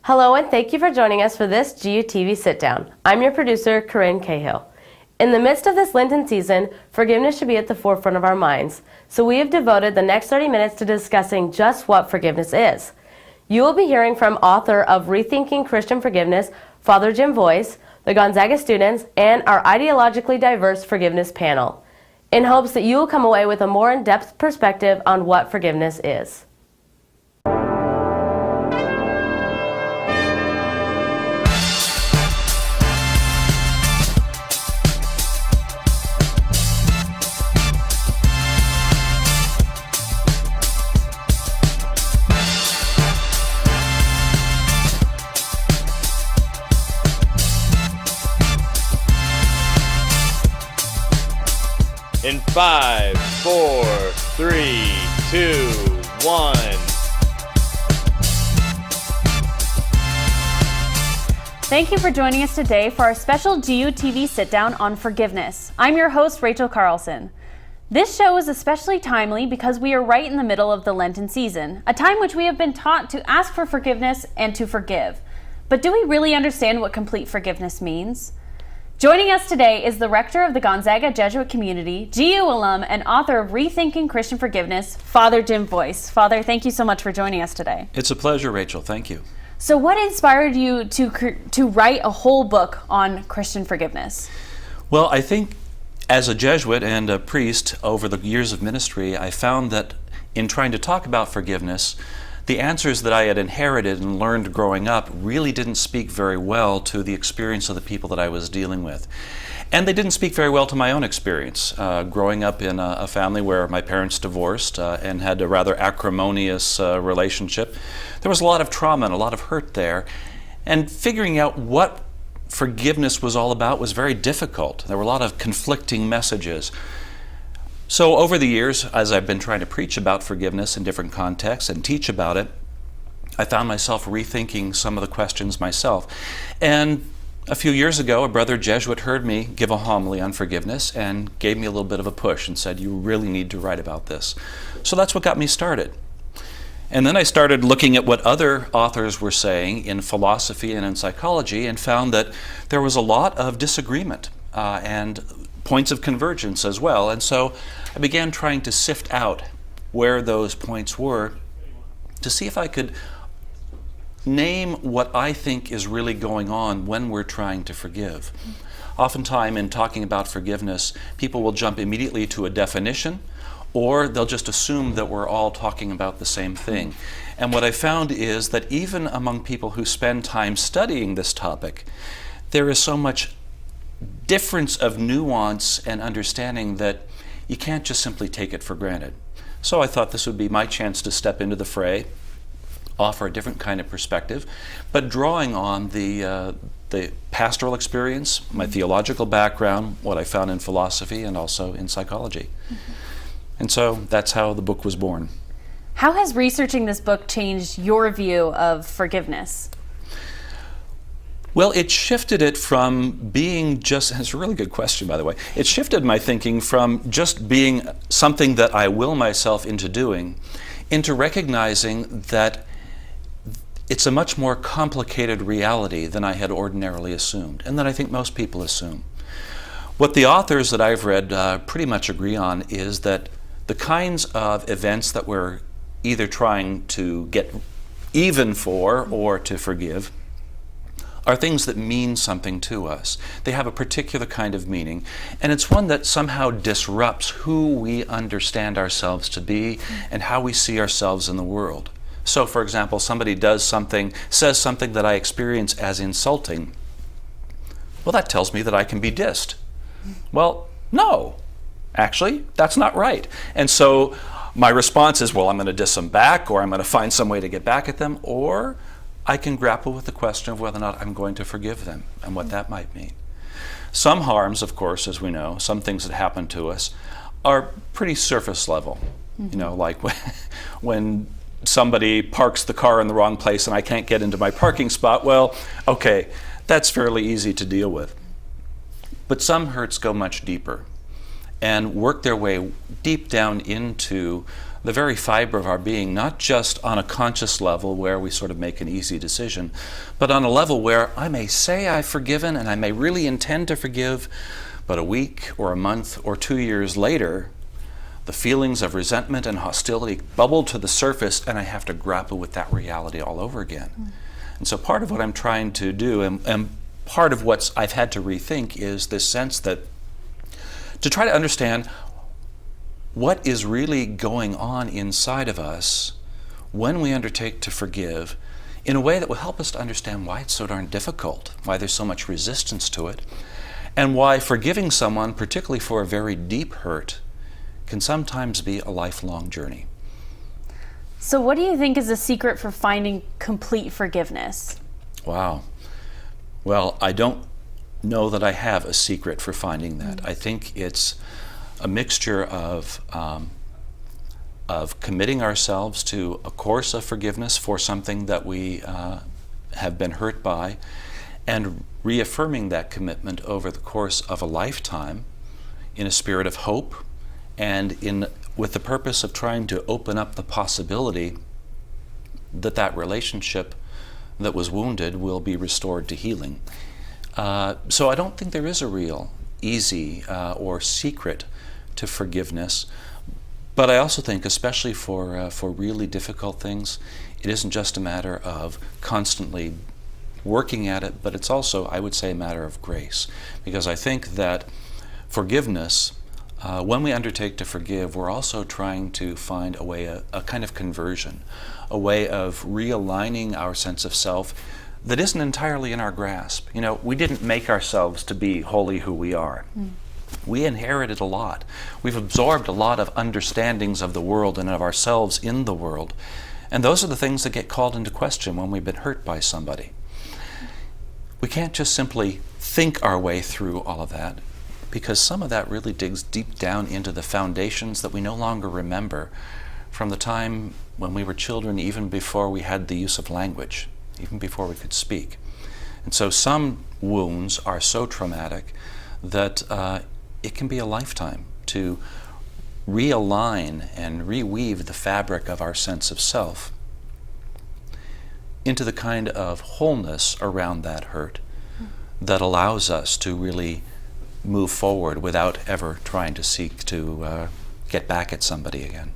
Hello and thank you for joining us for this GUTV Sit-Down. I'm your producer, Corinne Cahill. In the midst of this Lenten season, forgiveness should be at the forefront of our minds, so we have devoted the next 30 minutes to discussing just what forgiveness is. You will be hearing from author of Rethinking Christian Forgiveness, Father Jim Voice, the Gonzaga students, and our ideologically diverse forgiveness panel, in hopes that you will come away with a more in-depth perspective on what forgiveness is. In 5, 4, 3, 2, 1. Thank you for joining us today for our special GUTV sit-down on forgiveness. I'm your host, Rachel Carlson. This show is especially timely because we are right in the middle of the Lenten season, a time which we have been taught to ask for forgiveness and to forgive. But do we really understand what complete forgiveness means? Joining us today is the rector of the Gonzaga Jesuit Community, GU alum, and author of Rethinking Christian Forgiveness, Father Jim Voice. Father, thank you so much for joining us today. It's a pleasure, Rachel. Thank you. So what inspired you to write a whole book on Christian forgiveness? Well, I think as a Jesuit and a priest over the years of ministry, I found that in trying to talk about forgiveness, the answers that I had inherited and learned growing up really didn't speak very well to the experience of the people that I was dealing with. And they didn't speak very well to my own experience. Growing up in a family where my parents divorced and had a rather acrimonious relationship, there was a lot of trauma and a lot of hurt there. And figuring out what forgiveness was all about was very difficult. There were a lot of conflicting messages. So over the years, as I've been trying to preach about forgiveness in different contexts and teach about it, I found myself rethinking some of the questions myself. And a few years ago, a brother Jesuit heard me give a homily on forgiveness and gave me a little bit of a push and said, "You really need to write about this." So that's what got me started. And then I started looking at what other authors were saying in philosophy and in psychology and found that there was a lot of disagreement and points of convergence as well. And so I began trying to sift out where those points were to see if I could name what I think is really going on when we're trying to forgive. Oftentimes in talking about forgiveness, people will jump immediately to a definition, or they'll just assume that we're all talking about the same thing. And what I found is that even among people who spend time studying this topic, there is so much difference of nuance and understanding that you can't just simply take it for granted. So I thought this would be my chance to step into the fray, offer a different kind of perspective, but drawing on the pastoral experience, my theological background, what I found in philosophy and also in psychology. Mm-hmm. And so that's how the book was born. How has researching this book changed your view of forgiveness? Well, it shifted it from being just, it's a really good question, by the way. It shifted my thinking from just being something that I will myself into doing, into recognizing that it's a much more complicated reality than I had ordinarily assumed, and that I think most people assume. What the authors that I've read pretty much agree on is that the kinds of events that we're either trying to get even for or to forgive are things that mean something to us. They have a particular kind of meaning, and it's one that somehow disrupts who we understand ourselves to be and how we see ourselves in the world. So, for example, somebody says something that I experience as insulting. Well, that tells me that I can be dissed. Well, no, actually, that's not right. And so my response is, well, I'm going to diss them back, or I'm going to find some way to get back at them, or I can grapple with the question of whether or not I'm going to forgive them and what that might mean. Some harms, of course, as we know, some things that happen to us are pretty surface level. Mm-hmm. You know, like when somebody parks the car in the wrong place and I can't get into my parking spot, well, okay, that's fairly easy to deal with. But some hurts go much deeper. and work their way deep down into the very fiber of our being, not just on a conscious level where we sort of make an easy decision, but on a level where I may say I've forgiven and I may really intend to forgive, but a week or a month or 2 years later, the feelings of resentment and hostility bubble to the surface and I have to grapple with that reality all over again. And so part of what I'm trying to do, and part of what I've had to rethink, is this sense that to try to understand what is really going on inside of us when we undertake to forgive in a way that will help us to understand why it's so darn difficult, why there's so much resistance to it, and why forgiving someone, particularly for a very deep hurt, can sometimes be a lifelong journey. So what do you think is the secret for finding complete forgiveness? Wow. Well, I don't know that I have a secret for finding that. I think it's a mixture of committing ourselves to a course of forgiveness for something that we have been hurt by, and reaffirming that commitment over the course of a lifetime in a spirit of hope, and with the purpose of trying to open up the possibility that that relationship that was wounded will be restored to healing. So I don't think there is a real easy or secret to forgiveness, but I also think, especially for really difficult things, it isn't just a matter of constantly working at it, but it's also, I would say, a matter of grace. Because I think that forgiveness, when we undertake to forgive, we're also trying to find a way, a kind of conversion, a way of realigning our sense of self that isn't entirely in our grasp. You know, we didn't make ourselves to be wholly who we are. We inherited a lot. We've absorbed a lot of understandings of the world and of ourselves in the world. And those are the things that get called into question when we've been hurt by somebody. We can't just simply think our way through all of that, because some of that really digs deep down into the foundations that we no longer remember from the time when we were children, even before we had the use of language, even before we could speak. And so some wounds are so traumatic that it can be a lifetime to realign and reweave the fabric of our sense of self into the kind of wholeness around that hurt that allows us to really move forward without ever trying to seek to get back at somebody again.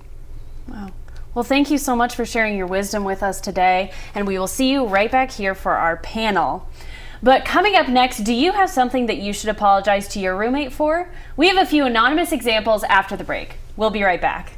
Wow. Well, thank you so much for sharing your wisdom with us today, and we will see you right back here for our panel. But coming up next, do you have something that you should apologize to your roommate for? We have a few anonymous examples after the break. We'll be right back.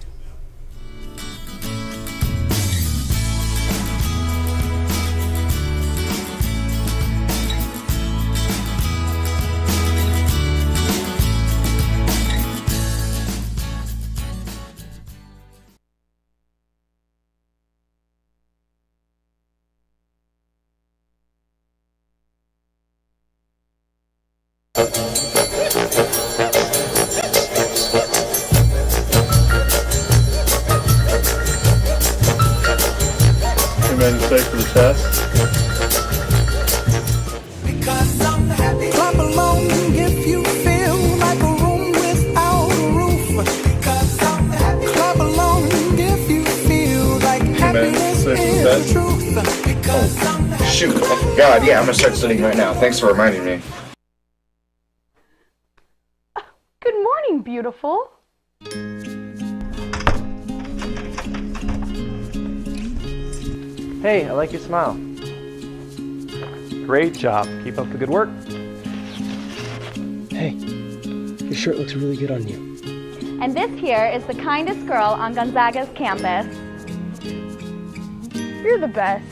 You ready to stay for the test? Because I'm happy. Clap along if you feel like a room without a roof. Because I'm happy. Clap along if you feel like happiness is the truth. Because I'm happy. Shoot, I forgot. Yeah, I'm gonna start studying right now. Thanks for reminding me. Good morning, beautiful. Hey, I like your smile. Great job. Keep up the good work. Hey, your shirt looks really good on you. And this here is the kindest girl on Gonzaga's campus. You're the best.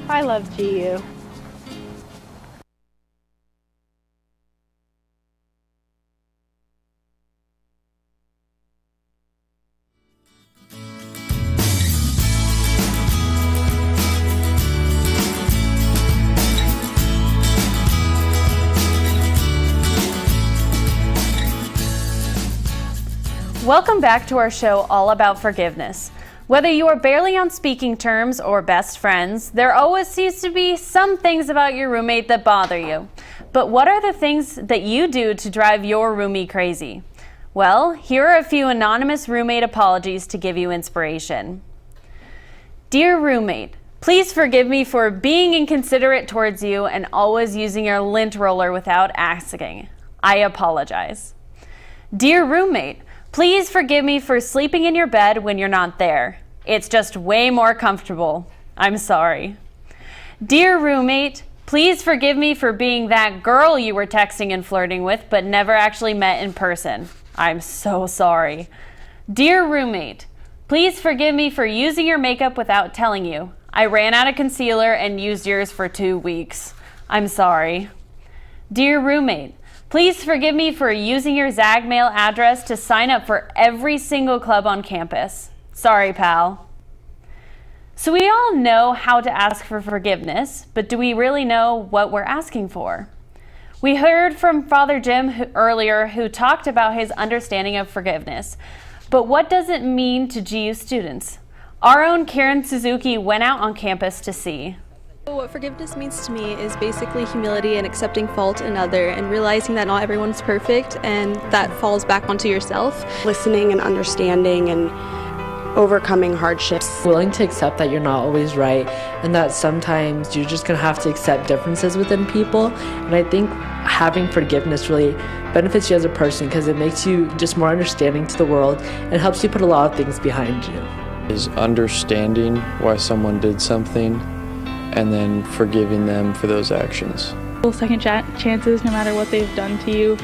I love GU. Welcome back to our show all about forgiveness. Whether you are barely on speaking terms or best friends, there always seems to be some things about your roommate that bother you. But what are the things that you do to drive your roomie crazy? Well, here are a few anonymous roommate apologies to give you inspiration. Dear roommate, please forgive me for being inconsiderate towards you and always using your lint roller without asking. I apologize. Dear roommate, please forgive me for sleeping in your bed when you're not there. It's just way more comfortable. I'm sorry. Dear roommate, please forgive me for being that girl you were texting and flirting with but never actually met in person. I'm so sorry. Dear roommate, please forgive me for using your makeup without telling you. I ran out of concealer and used yours for 2 weeks. I'm sorry. Dear roommate, please forgive me for using your Zag mail address to sign up for every single club on campus. Sorry, pal. So we all know how to ask for forgiveness, but do we really know what we're asking for? We heard from Father Jim earlier who talked about his understanding of forgiveness. But what does it mean to GU students? Our own Karen Suzuki went out on campus to see. What forgiveness means to me is basically humility and accepting fault in another and realizing that not everyone's perfect and that falls back onto yourself. Listening and understanding and overcoming hardships. Willing to accept that you're not always right and that sometimes you're just going to have to accept differences within people. And I think having forgiveness really benefits you as a person because it makes you just more understanding to the world and helps you put a lot of things behind you. Is understanding why someone did something and then forgiving them for those actions. Second chances, no matter what they've done to you,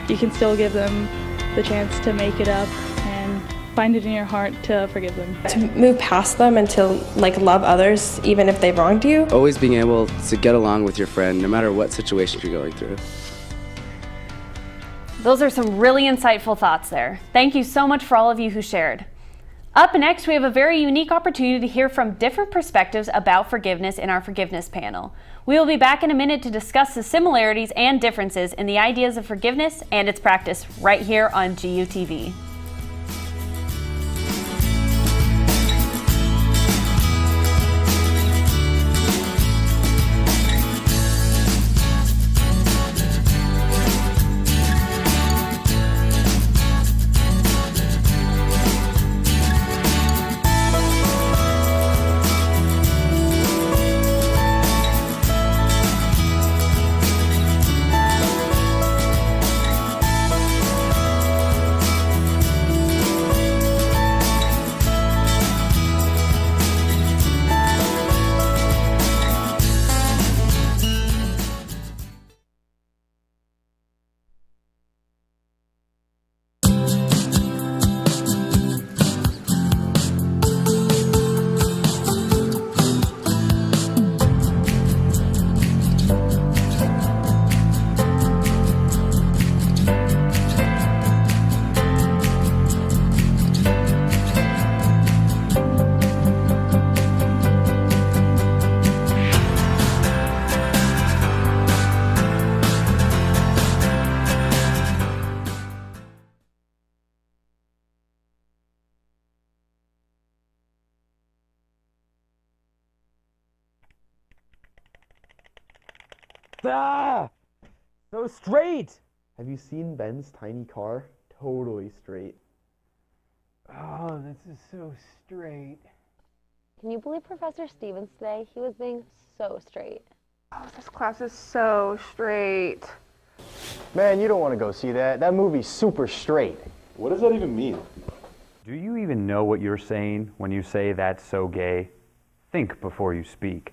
you can still give them the chance to make it up and find it in your heart to forgive them. To move past them and to love others even if they've wronged you. Always being able to get along with your friend no matter what situation you're going through. Those are some really insightful thoughts there. Thank you so much for all of you who shared. Up next, we have a very unique opportunity to hear from different perspectives about forgiveness in our forgiveness panel. We will be back in a minute to discuss the similarities and differences in the ideas of forgiveness and its practice right here on GUTV. Ah! So straight! Have you seen Ben's tiny car? Totally straight. Oh, this is so straight. Can you believe Professor Stevens today? He was being so straight. Oh, this class is so straight. Man, you don't want to go see that. That movie's super straight. What does that even mean? Do you even know what you're saying when you say that's so gay? Think before you speak.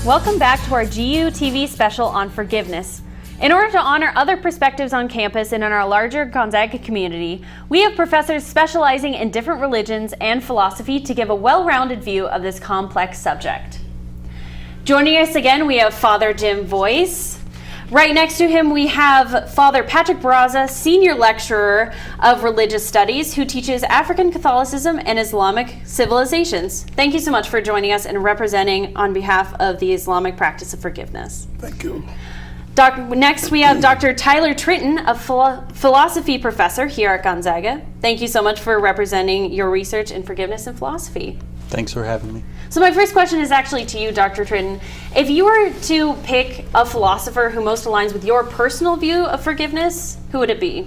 Welcome back to our GUTV special on forgiveness. In order to honor other perspectives on campus and in our larger Gonzaga community, we have professors specializing in different religions and philosophy to give a well-rounded view of this complex subject. Joining us again, we have Father Jim Voice, Right next to him, we have Father Patrick Barraza, Senior Lecturer of Religious Studies, who teaches African Catholicism and Islamic civilizations. Thank you so much for joining us and representing on behalf of the Islamic practice of forgiveness. Thank you. Next, we have Dr. Tyler Tritton, a philosophy professor here at Gonzaga. Thank you so much for representing your research in forgiveness and philosophy. Thanks for having me. So my first question is actually to you, Dr. Tritton. If you were to pick a philosopher who most aligns with your personal view of forgiveness, who would it be?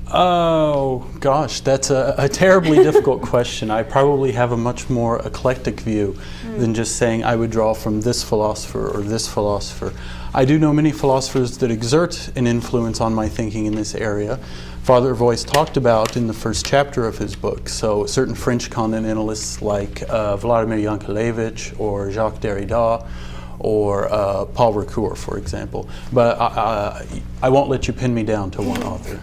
Oh, gosh, that's a terribly difficult question. I probably have a much more eclectic view than just saying I would draw from this philosopher or this philosopher. I do know many philosophers that exert an influence on my thinking in this area. Father Voice talked about in the first chapter of his book, so certain French continentalists like Vladimir Yankelevich or Jacques Derrida or Paul Ricoeur, for example. But I won't let you pin me down to one author.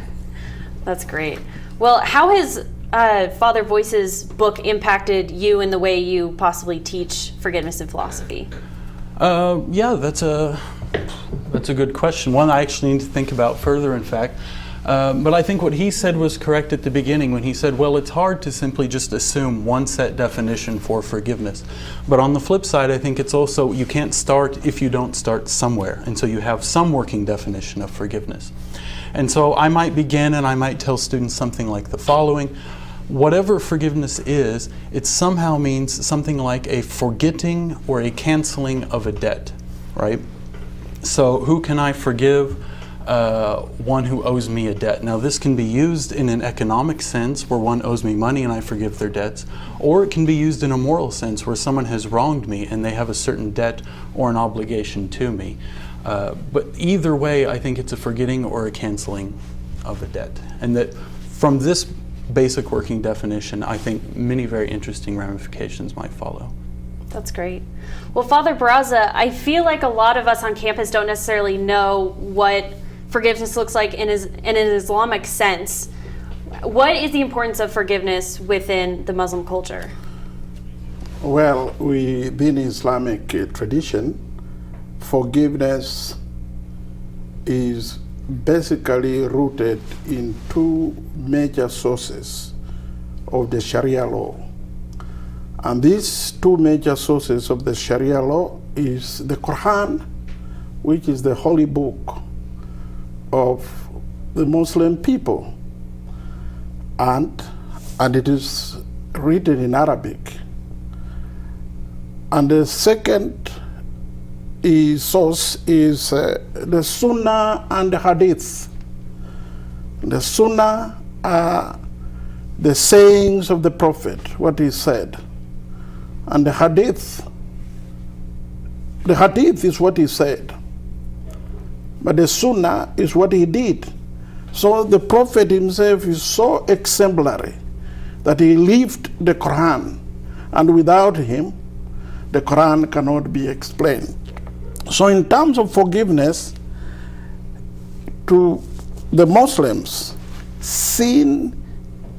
That's great. Well, how has Father Voice's book impacted you in the way you possibly teach forgiveness and philosophy? Yeah, that's a good question. One I actually need to think about further, in fact. But I think what he said was correct at the beginning when he said, well, it's hard to simply just assume one set definition for forgiveness. But on the flip side, I think it's also, you can't start if you don't start somewhere. And so you have some working definition of forgiveness. And so I might begin and I might tell students something like the following. Whatever forgiveness is, it somehow means something like a forgetting or a canceling of a debt, right? So who can I forgive? One who owes me a debt. Now this can be used in an economic sense where one owes me money and I forgive their debts, or it can be used in a moral sense where someone has wronged me and they have a certain debt or an obligation to me. But either way, I think it's a forgetting or a canceling of a debt. And that from this basic working definition, I think many very interesting ramifications might follow. That's great. Well, Father Barraza, I feel like a lot of us on campus don't necessarily know what forgiveness looks like in an Islamic sense. What is the importance of forgiveness within the Muslim culture? Well, we, being Islamic tradition, forgiveness is basically rooted in two major sources of the Sharia law. And these two major sources of the Sharia law is the Quran, which is the holy book of the Muslim people, and it is written in Arabic. And the second source is the Sunnah and the Hadith. The Sunnah are the sayings of the Prophet, what he said. And the Hadith is what he said. But the Sunnah is what he did. So the Prophet himself is so exemplary that he lived the Quran. And without him, the Quran cannot be explained. So in terms of forgiveness, to the Muslims, sin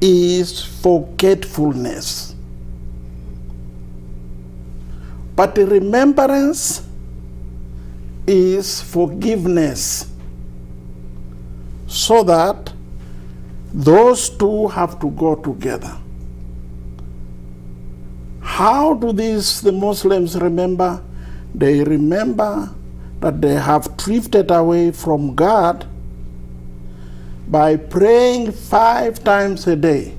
is forgetfulness. But the remembrance is forgiveness. So that those two have to go together. How do the Muslims remember? They remember that they have drifted away from God by praying 5 times a day.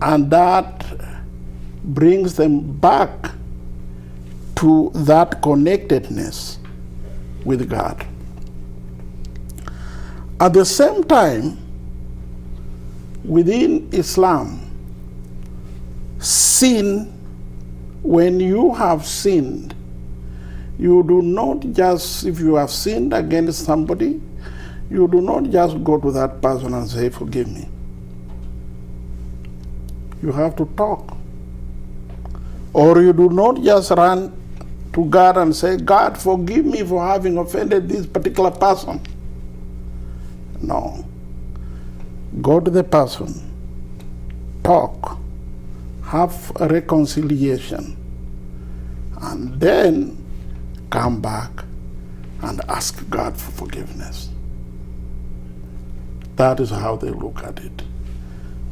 And that brings them back to that connectedness with God. At the same time, within Islam, sin, when you have sinned, you do not just, if you have sinned against somebody, you do not just go to that person and say, forgive me. You have to talk. Or you do not just run to God and say, God, forgive me for having offended this particular person. No. Go to the person, talk, have a reconciliation, and then come back and ask God for forgiveness. That is how they look at it.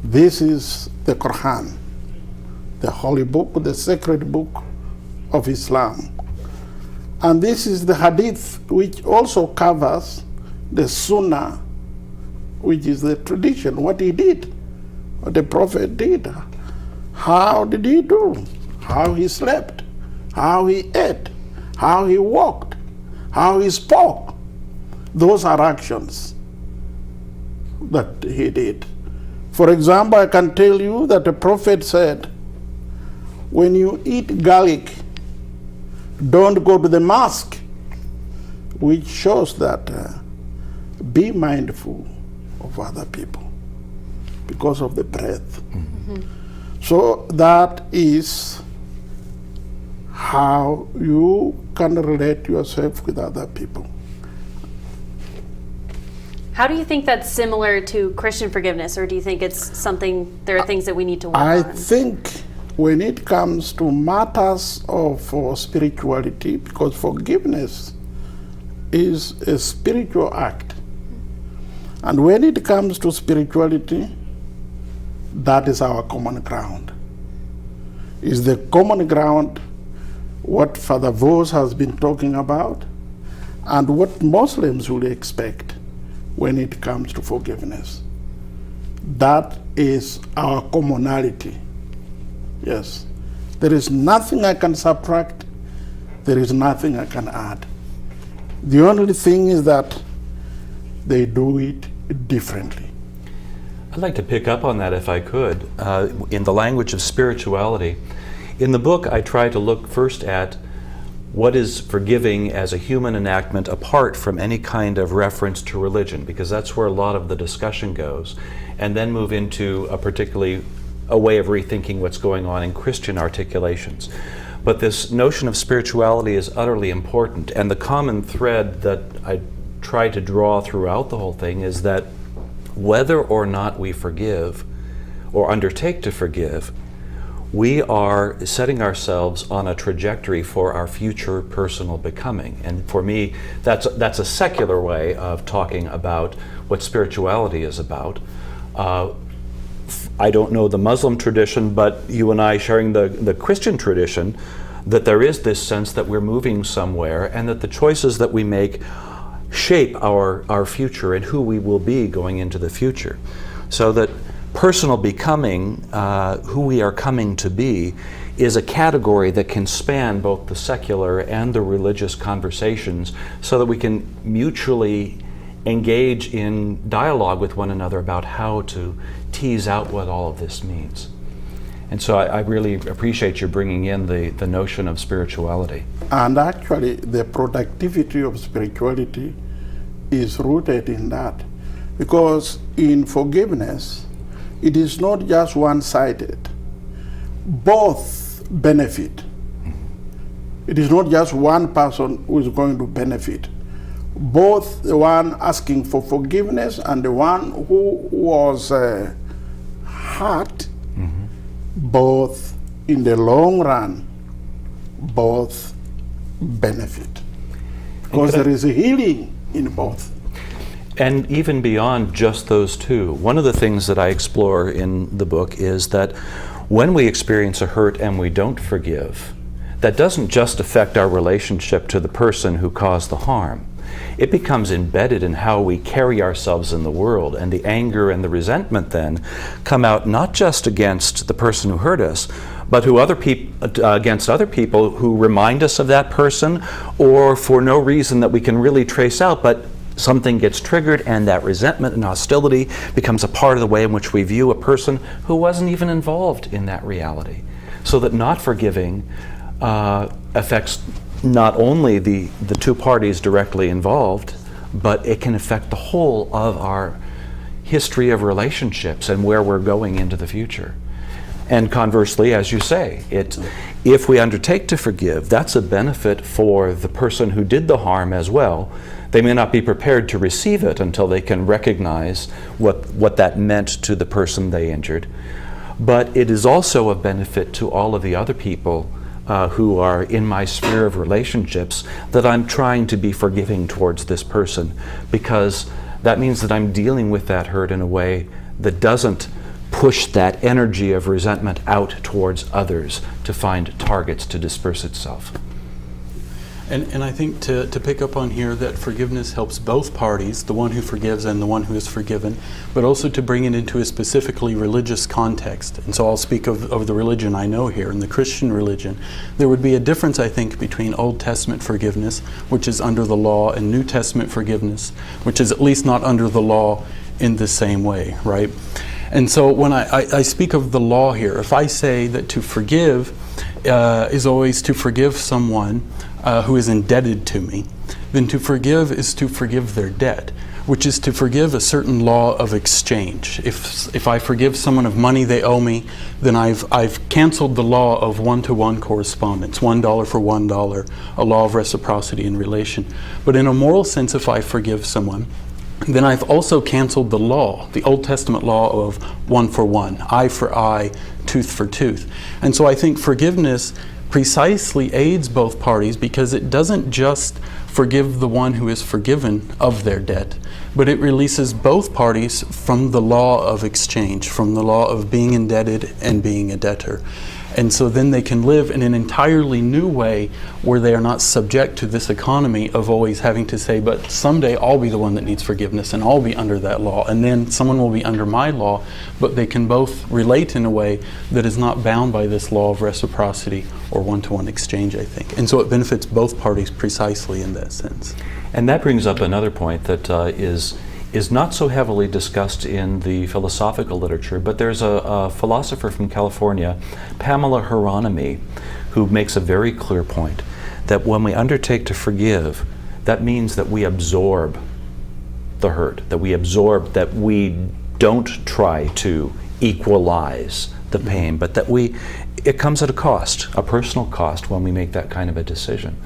This is the Quran, the holy book, the sacred book of Islam. And this is the hadith, which also covers the sunnah, which is the tradition, what he did, what the Prophet did. How did he do? How he slept, how he ate, how he walked, how he spoke. Those are actions that he did. For example, I can tell you that the Prophet said, when you eat garlic, don't go to the mosque, which shows that be mindful of other people because of the breath. Mm-hmm. So that is how you can relate yourself with other people. How do you think that's similar to Christian forgiveness, or do you think it's something, there are things that we need to work on? I think when it comes to matters of spirituality, because forgiveness is a spiritual act, and when it comes to spirituality, that is our common ground. Is the common ground what Father Vos has been talking about, and what Muslims will expect when it comes to forgiveness. That is our commonality. Yes. There is nothing I can subtract. There is nothing I can add. The only thing is that they do it differently. I'd like to pick up on that if I could. In the language of spirituality, in the book I try to look first at what is forgiving as a human enactment apart from any kind of reference to religion, because that's where a lot of the discussion goes, and then move into a way of rethinking what's going on in Christian articulations. But this notion of spirituality is utterly important, and the common thread that I try to draw throughout the whole thing is that whether or not we forgive or undertake to forgive, we are setting ourselves on a trajectory for our future personal becoming. And for me, that's a secular way of talking about what spirituality is about. I don't know the Muslim tradition, but you and I sharing the Christian tradition, that there is this sense that we're moving somewhere, and that the choices that we make shape our future and who we will be going into the future. So that personal becoming, who we are coming to be, is a category that can span both the secular and the religious conversations, so that we can mutually engage in dialogue with one another about how to tease out what all of this means. And so I really appreciate you bringing in the notion of spirituality. And actually, the productivity of spirituality is rooted in that. Because in forgiveness, it is not just one-sided. Both benefit. It is not just one person who is going to benefit. Both the one asking for forgiveness and the one who was hurt, both in the long run, both benefit. Because there is a healing in both. And even beyond just those two, one of the things that I explore in the book is that when we experience a hurt and we don't forgive, that doesn't just affect our relationship to the person who caused the harm. It becomes embedded in how we carry ourselves in the world, and the anger and the resentment then come out not just against the person who hurt us, but against other people who remind us of that person, or for no reason that we can really trace out, but something gets triggered and that resentment and hostility becomes a part of the way in which we view a person who wasn't even involved in that reality. So that not forgiving affects not only the two parties directly involved, but it can affect the whole of our history of relationships and where we're going into the future. And conversely, as you say, if we undertake to forgive, that's a benefit for the person who did the harm as well. They may not be prepared to receive it until they can recognize what that meant to the person they injured. But it is also a benefit to all of the other people who are in my sphere of relationships, that I'm trying to be forgiving towards this person, because that means that I'm dealing with that hurt in a way that doesn't push that energy of resentment out towards others to find targets to disperse itself. And I think to pick up on here that forgiveness helps both parties, the one who forgives and the one who is forgiven, but also to bring it into a specifically religious context. And so I'll speak of the religion I know here, in the Christian religion. There would be a difference, I think, between Old Testament forgiveness, which is under the law, and New Testament forgiveness, which is at least not under the law in the same way, right? And so when I speak of the law here, if I say that to forgive is always to forgive someone who is indebted to me, then to forgive is to forgive their debt, which is to forgive a certain law of exchange. If I forgive someone of money they owe me, then I've canceled the law of one-to-one correspondence, $1 for $1, a law of reciprocity in relation. But in a moral sense, if I forgive someone, then I've also canceled the law, the Old Testament law of one for one, eye for eye, tooth for tooth. And so I think forgiveness precisely aids both parties, because it doesn't just forgive the one who is forgiven of their debt, but it releases both parties from the law of exchange, from the law of being indebted and being a debtor. And so then they can live in an entirely new way where they are not subject to this economy of always having to say, but someday I'll be the one that needs forgiveness and I'll be under that law, and then someone will be under my law. But they can both relate in a way that is not bound by this law of reciprocity or one-to-one exchange, I think. And so it benefits both parties precisely in that sense. And that brings up another point that is not so heavily discussed in the philosophical literature, but there's a philosopher from California, Pamela Hieronymi, who makes a very clear point that when we undertake to forgive, that means that we absorb the hurt, that we don't try to equalize the pain, but that it comes at a cost, a personal cost, when we make that kind of a decision,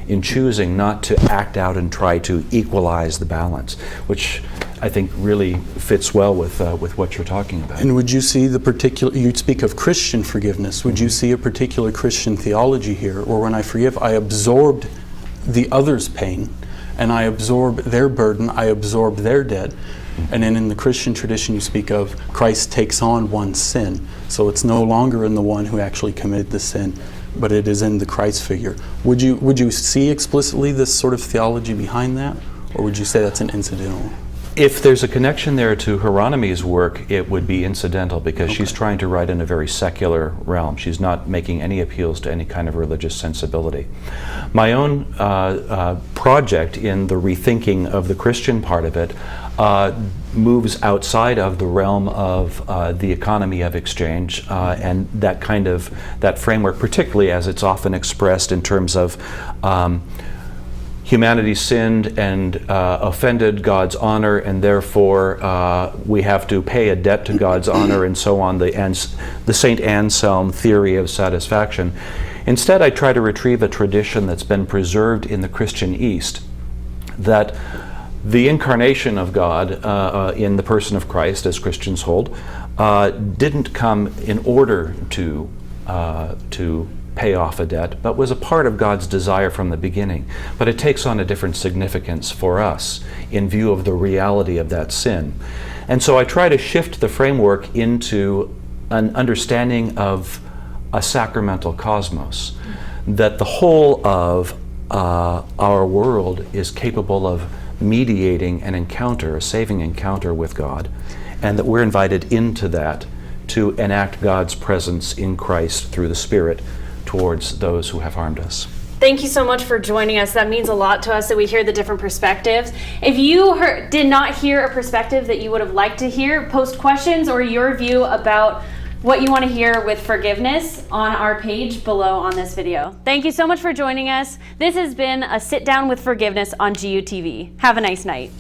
in choosing not to act out and try to equalize the balance, which I think really fits well with what you're talking about. And would you see you speak of Christian forgiveness, would you see a particular Christian theology here, or when I forgive, I absorbed the other's pain, and I absorb their burden, I absorb their debt? And then in the Christian tradition you speak of Christ takes on one's sin. So it's no longer in the one who actually committed the sin, but it is in the Christ figure. Would you see explicitly this sort of theology behind that? Or would you say that's an incidental? If there's a connection there to Hieronymi's work, it would be incidental, because she's trying to write in a very secular realm. She's not making any appeals to any kind of religious sensibility. My own project in the rethinking of the Christian part of it moves outside of the realm of the economy of exchange and that framework, particularly as it's often expressed in terms of humanity sinned and offended God's honor, and therefore we have to pay a debt to God's honor, and so on, the St. Anselm theory of satisfaction. Instead, I try to retrieve a tradition that's been preserved in the Christian East, that the incarnation of God in the person of Christ, as Christians hold, didn't come in order to pay off a debt, but was a part of God's desire from the beginning. But it takes on a different significance for us in view of the reality of that sin. And so I try to shift the framework into an understanding of a sacramental cosmos, that the whole of our world is capable of mediating an encounter, a saving encounter with God, and that we're invited into that to enact God's presence in Christ through the Spirit towards those who have harmed us. Thank you so much for joining us. That means a lot to us that we hear the different perspectives. If you did not hear a perspective that you would have liked to hear, post questions or your view about what you want to hear with forgiveness on our page below on this video. Thank you so much for joining us. This has been a Sit Down with Forgiveness on GUTV. Have a nice night.